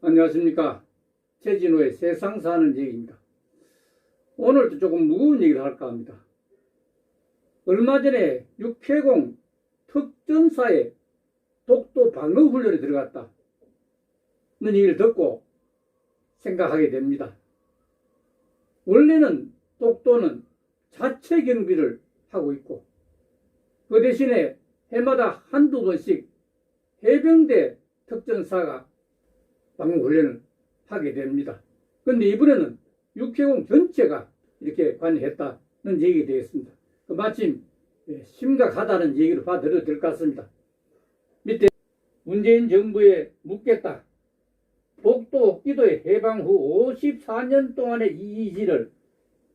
안녕하십니까. 최진호의 세상 사는 얘기입니다. 오늘도 조금 무거운 얘기를 할까 합니다. 얼마 전에 육해공 특전사에 독도 방어 훈련에 들어갔다는 얘기를 듣고 생각하게 됩니다. 원래는 독도는 자체 경비를 하고 있고, 그 대신에 해마다 한두 번씩 해병대 특전사가 방어 훈련을 하게 됩니다. 그런데 이번에는 육해공 전체가 이렇게 관여했다는 얘기가 되겠습니다. 마침 심각하다는 얘기를 봐드려도 될 것 같습니다. 밑에 문재인 정부에 묻겠다. 독도 옥기도의 해방 후 54년 동안의 이의지를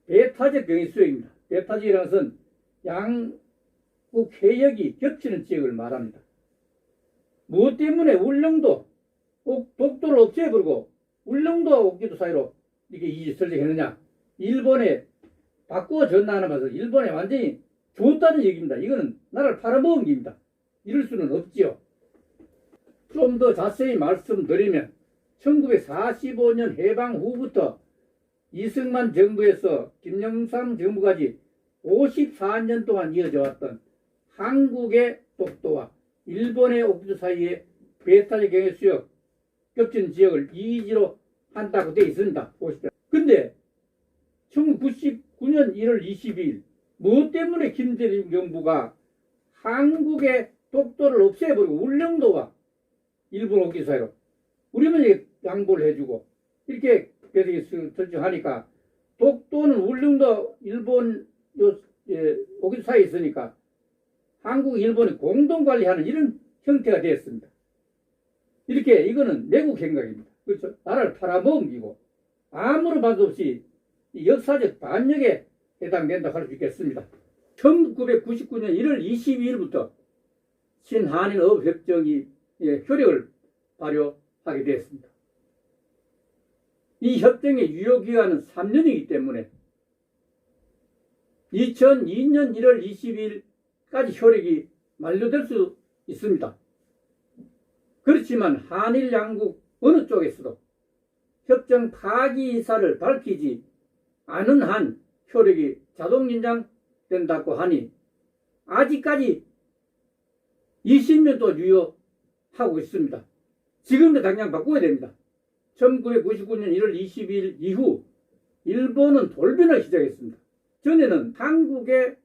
배타적 경위 수역입니다. 배타적이라는 것은 양국 해역이 겹치는 지역을 말합니다. 무엇 때문에 울릉도 독도를 없애버리고 울릉도와 옥기도 사이로 이렇게 이의지 설정했느냐? 일본에 바꾸어 전환하면서 일본에 완전히 줬다는 얘기입니다. 이거는 나라를 팔아먹은 겁니다. 이럴 수는 없지요. 좀 더 자세히 말씀드리면 1945년 해방 후부터 이승만 정부에서 김영삼 정부까지 54년 동안 이어져 왔던 한국의 독도와 일본의 옥기도 사이에 배타적 경계 수역 겹치는 지역을 이의지로 한다고 되어 있습니다. 보십시오. 근데 1999년 1월 22일 무엇 때문에 김대중 정부가 한국의 독도를 없애버리고 울릉도와 일본 옥기도 사이로 우리는 양보를 해주고 이렇게 배석이 설정하니까 독도는 울릉도 일본 옥기도 사이에 있으니까 한국 일본이 공동관리하는 이런 형태가 되었습니다. 이렇게 이거는 내국 행각입니다. 그렇죠? 나라를 팔아먹은 기고 아무런 반도 없이 역사적 반역에 해당된다고 할 수 있겠습니다. 1999년 1월 22일부터 신한인어업협정이 효력을 발효하게 되었습니다. 이 협정의 유효기간은 3년이기 때문에 2002년 1월 22일까지 효력이 만료될 수 있습니다. 그렇지만 한일 양국 어느 쪽에서도 협정 파기 의사를 밝히지 않은 한 효력이 자동 연장된다고 하니 아직까지 20년도 유효하고 있습니다. 지금도 당장 바꿔야 됩니다. 1999년 1월 22일 이후 일본은 돌변을 시작했습니다. 전에는 한국의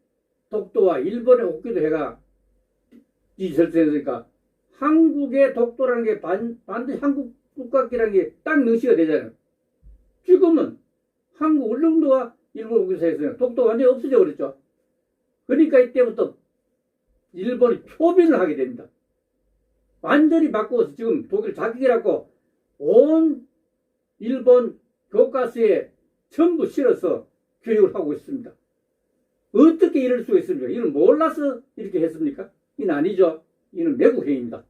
독도와 일본의 옥기도해가 설정했으니까 한국의 독도라는 게 반드시 한국 국가기라는 게 딱 명시가 되잖아요. 지금은 한국 울릉도와 일본 옥기도 사이에서 독도가 완전히 없어져 버렸죠. 그러니까 이때부터 일본이 표빈을 하게 됩니다. 완전히 바꾸어서 지금 독일 자격이라고 온 일본 교과서에 전부 실어서 교육을 하고 있습니다. 어떻게 이럴 수가 있습니까? 이는 몰라서 이렇게 했습니까? 이는 아니죠. 이는 매국행위입니다.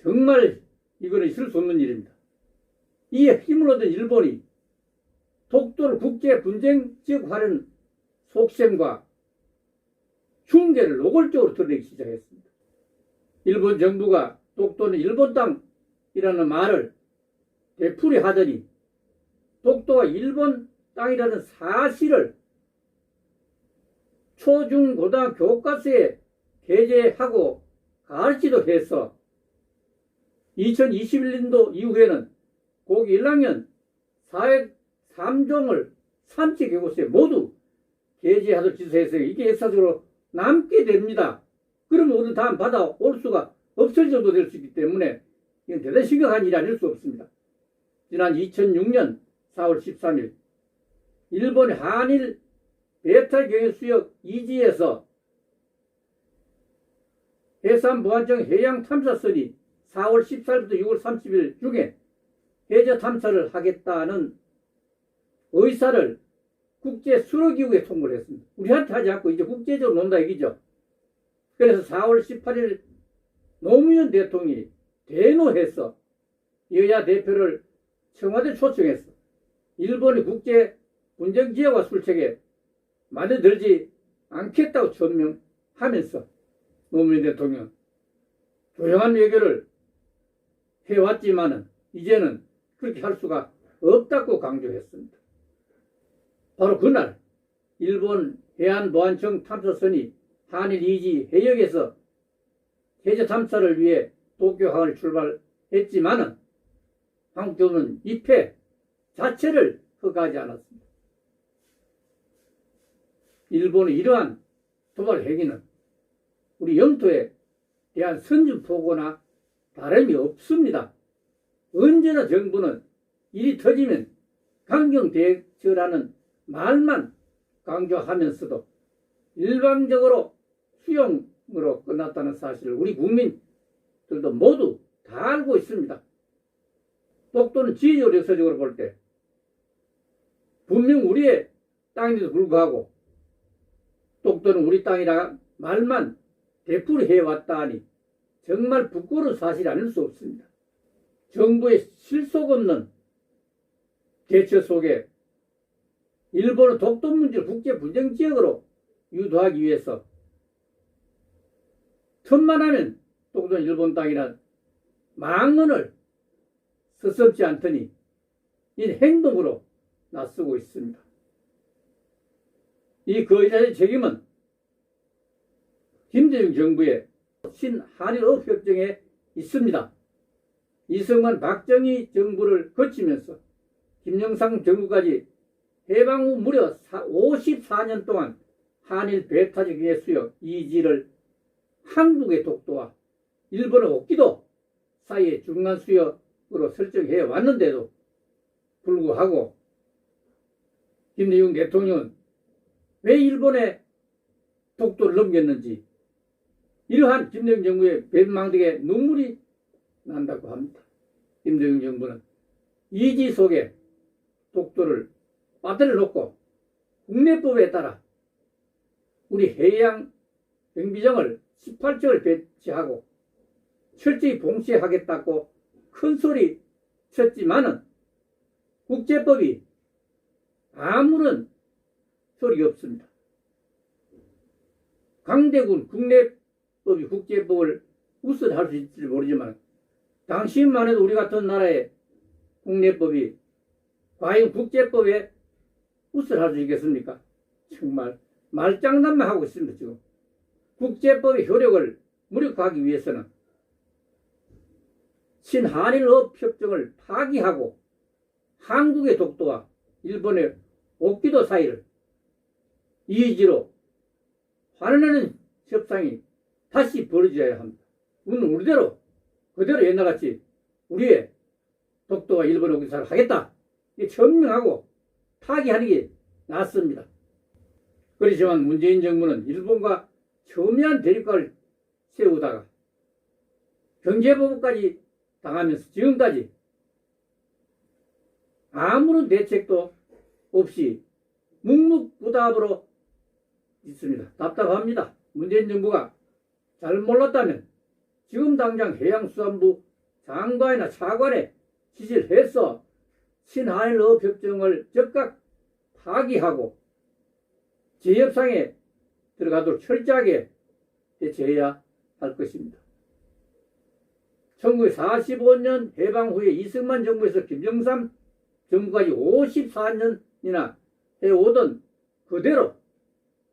정말 이거는 있을 수 없는 일입니다. 이에 힘을 얻은 일본이 독도를 국제 분쟁 지역화하는 속셈과 흉계를 노골적으로 드러내기 시작했습니다. 일본 정부가 독도는 일본 땅이라는 말을 되풀이하더니 독도가 일본 땅이라는 사실을 초중고등학교 교과서에 게재하고 가르치도 해서 2021년도 이후에는 고기 1학년 사회 3종을 삼치교과서에 모두 게재하도록 지시해서 이게 역사적으로 남게 됩니다. 그러면 우리는 다음 받아올 수가 없을 정도 될 수 있기 때문에 이건 대단히 심각한 일이 아닐 수 없습니다. 지난 2006년 4월 13일 일본의 한일 배탈 경유수역 2지에서 해상보안청 해양탐사선이 4월 14일부터 6월 30일 중에 해저 탐사를 하겠다는 의사를 국제수로기구에 통보를 했습니다. 우리한테 하지 않고 이제 국제적으로 논다 얘기죠. 그래서 4월 18일 노무현 대통령이 대노해서 여야 대표를 청와대 초청해서 일본의 국제 분쟁지역화 술책에 마련들지 않겠다고 천명하면서 노무현 대통령 조용한 외교를 해왔지만은 이제는 그렇게 할 수가 없다고 강조했습니다. 바로 그날 일본 해안보안청 탐사선이 한일 이지 해역에서 해저 탐사를 위해 도쿄항을 출발했지만은 한국 정부는 입회 자체를 허가하지 않았습니다. 일본의 이러한 도발 행위는 우리 영토에 대한 선전포고나 다름이 없습니다. 언제나 정부는 일이 터지면 강경대처라는 말만 강조하면서도 일방적으로 수용으로 끝났다는 사실을 우리 국민들도 모두 다 알고 있습니다. 독도는 지리적 역사적으로 볼 때 분명 우리의 땅인데도 불구하고 독도는 우리 땅이라 말만 되풀이해왔다 하니 정말 부끄러운 사실이 아닐 수 없습니다. 정부의 실속 없는 대처 속에 일본은 독도 문제를 국제 분쟁 지역으로 유도하기 위해서 틈만 하면 독도는 일본 땅이란 망언을 서슴지 않더니 이 행동으로 나서고 있습니다. 이 거의자의 책임은 김대중 정부의 신한일업협정에 있습니다. 이승만 박정희 정부를 거치면서 김영삼 정부까지 해방 후 무려 54년 동안 한일 배타적 예수역 이지를 한국의 독도와 일본의 옥기도 사이의 중간 수역으로 설정해 왔는데도 불구하고 김대중 대통령은 왜 일본에 독도를 넘겼는지 이러한 김대중 정부의 배망덕에 눈물이 난다고 합니다. 김대중 정부는 이지 속에 독도를 빠뜨려 놓고 국내법에 따라 우리 해양 경비정을 18척을 배치하고 철저히 봉쇄하겠다고 큰 소리 쳤지만은 국제법이 아무런 소리가 없습니다. 강대군 국내법이 국제법을 우선할 수 있을지 모르지만 당시만 해도 우리 같은 나라의 국내법이 과연 국제법에 우선할 수 있겠습니까? 정말 말장난만 하고 있습니다. 지금 국제법의 효력을 무력화하기 위해서는 신한일업협정을 파기하고 한국의 독도와 일본의 옥기도 사이를 이의지로 환원하는 협상이 다시 벌어져야 합니다. 우리는 우리대로 그대로 옛날같이 우리의 독도와 일본의 옥기도 사이를 하겠다 천명하고 파기하는 게 낫습니다. 그렇지만 문재인 정부는 일본과 첨예한 대립각을 세우다가 경제보복까지 당하면서 지금까지 아무런 대책도 없이 묵묵부답으로 있습니다. 답답합니다. 문재인 정부가 잘 몰랐다면 지금 당장 해양수산부 장관이나 차관에 지시를 해서 신한일업협정을 즉각 파기하고 재협상에 들어가도록 철저하게 대처해야 할 것입니다. 1945년 해방 후에 이승만 정부에서 김영삼 정부까지 54년이나 해오던 그대로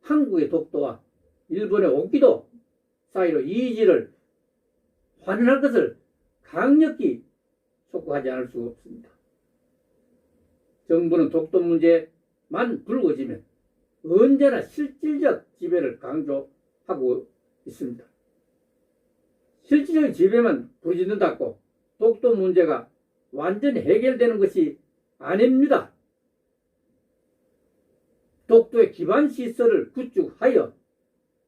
한국의 독도와 일본의 옥기도 사이로 이의지를 환원할 것을 강력히 촉구하지 않을 수가 없습니다. 정부는 독도 문제만 불거지면 언제나 실질적 지배를 강조하고 있습니다. 실질적인 지배만 부르짖는다고 독도 문제가 완전히 해결되는 것이 아닙니다. 독도의 기반 시설을 구축하여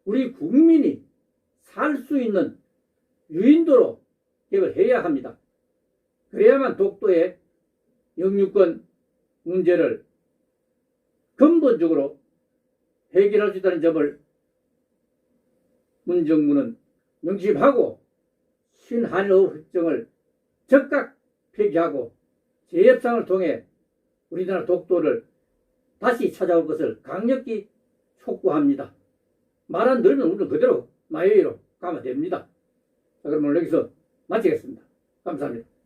우리 국민이 살 수 있는 유인도로 개발해야 합니다. 그래야만 독도의 영유권 문제를 근본적으로 해결할 수 있다는 점을 문정부는 명심하고 신한일협정을 즉각 폐기하고 재협상을 통해 우리나라 독도를 다시 찾아올 것을 강력히 촉구합니다. 말 안 들으면 우리는 그대로 마이웨이로 가면 됩니다. 자, 그럼 오늘 여기서 마치겠습니다. 감사합니다.